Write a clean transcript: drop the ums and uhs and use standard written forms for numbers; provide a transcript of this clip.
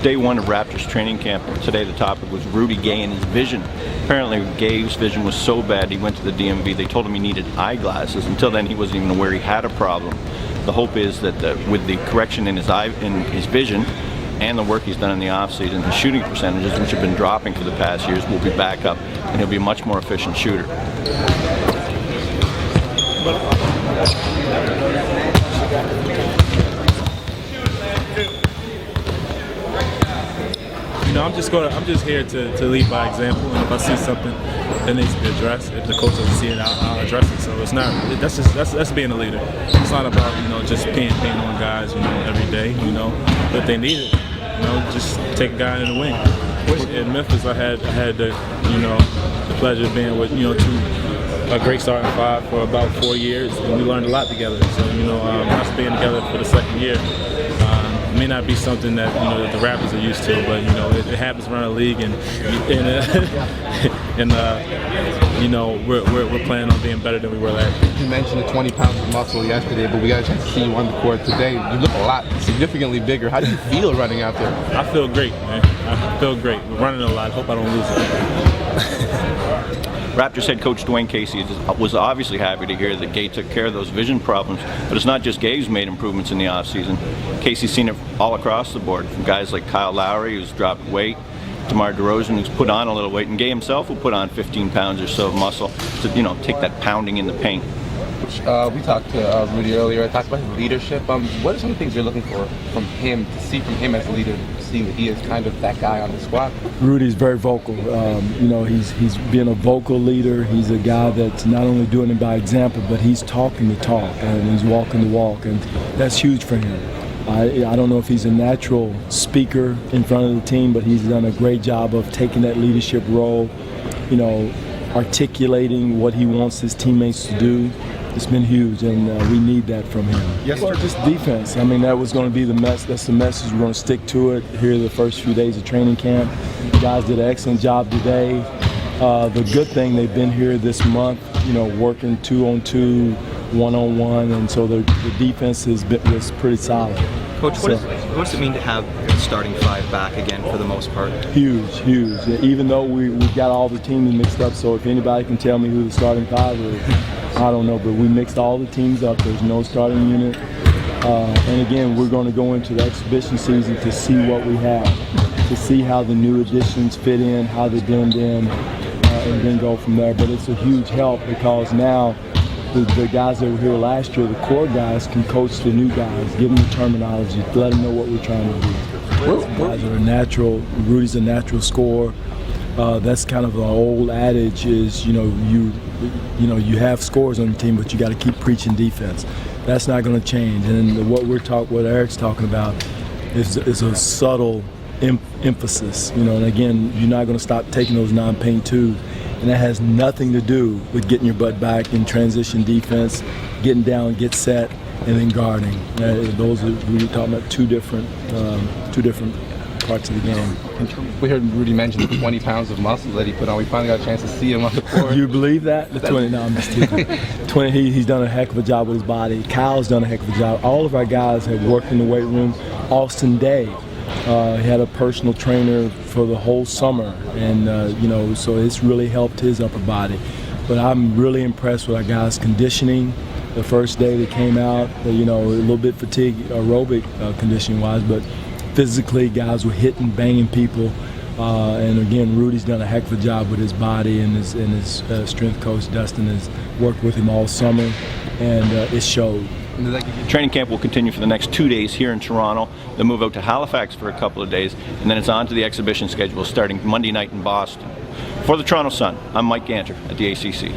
day one of Raptors training camp. Today the topic was Rudy Gay and his vision. Apparently Gay's vision was so bad he went to the DMV. They told him he needed eyeglasses. Until then he wasn't even aware he had a problem. The hope is that with the correction in his vision and the work he's done in the offseason, his shooting percentages, which have been dropping for the past years, will be back up and he'll be a much more efficient shooter. I'm just here to lead by example, and if I see something that needs to be addressed, if the coach doesn't see it, I'll address it. So it's not. That's being a leader. It's not about just painting on guys every day. But if they need it, just take a guy in the wing. In Memphis, I had the pleasure of being with a great starting five for about 4 years, and we learned a lot together. So us being together for the second year. May not be something that that the Raptors are used to, but it happens around the league, and we're planning on being better than we were last year. You mentioned the 20 pounds of muscle yesterday, but we got a chance to see you on the court today. You look a lot significantly bigger. How do you feel running out there? I feel great, man. I feel great. We're running a lot. Hope I don't lose it. Raptors head coach Dwayne Casey was obviously happy to hear that Gay took care of those vision problems, but it's not just Gay who's made improvements in the offseason. Casey's seen it all across the board, from guys like Kyle Lowry, who's dropped weight, DeMar DeRozan, who's put on a little weight, and Gay himself will put on 15 pounds or so of muscle to take that pounding in the paint. We talked to Rudy earlier. I talked about his leadership. What are some of the things you're looking for from him, to see from him as a leader, seeing that he is kind of that guy on the squad? Rudy's very vocal. He's being a vocal leader. He's a guy that's not only doing it by example, but he's talking the talk and he's walking the walk, and that's huge for him. I don't know if he's a natural speaker in front of the team, but he's done a great job of taking that leadership role, articulating what he wants his teammates to do. It's been huge, and we need that from him. Yes, well, just defense. I mean, that was going to be the mess. That's the message. We're going to stick to it here the first few days of training camp. The guys did an excellent job today. The good thing, they've been here this month, working 2-on-2, 1-on-1, and so the defense was pretty solid. Coach, what does it mean to have the starting five back again for the most part? Huge. Even though we got all the teams mixed up, so if anybody can tell me who the starting five is, I don't know, but we mixed all the teams up. There's no starting unit. And again, we're going to go into the exhibition season to see what we have, to see how the new additions fit in, how they blend in, and then go from there. But it's a huge help because now the guys that were here last year, the core guys, can coach the new guys, give them the terminology, let them know what we're trying to do. Guys are natural. Rudy's a natural scorer. That's kind of an old adage is, you have scores on your team, but you got to keep preaching defense. That's not going to change. And what Eric's talking about is a subtle emphasis, and again, you're not going to stop taking those non-paint twos. And that has nothing to do with getting your butt back in transition defense, getting down, get set, and then guarding. Those are, we're talking about two different parts of the game. We heard Rudy mention the 20 pounds of muscle that he put on. We finally got a chance to see him on the court. You believe that? The 20? No, I'm just kidding. 20. He's done a heck of a job with his body. Kyle's done a heck of a job. All of our guys have worked in the weight room. Austin Day. He had a personal trainer for the whole summer, and so it's really helped his upper body. But I'm really impressed with our guys' conditioning. The first day they came out, a little bit fatigued, aerobic conditioning-wise, but physically, guys were hitting, banging people. And again, Rudy's done a heck of a job with his body, and his strength coach Dustin has worked with him all summer, and it showed. Training camp will continue for the next 2 days here in Toronto. They'll move out to Halifax for a couple of days, and then it's on to the exhibition schedule starting Monday night in Boston. For the Toronto Sun, I'm Mike Ganter at the ACC.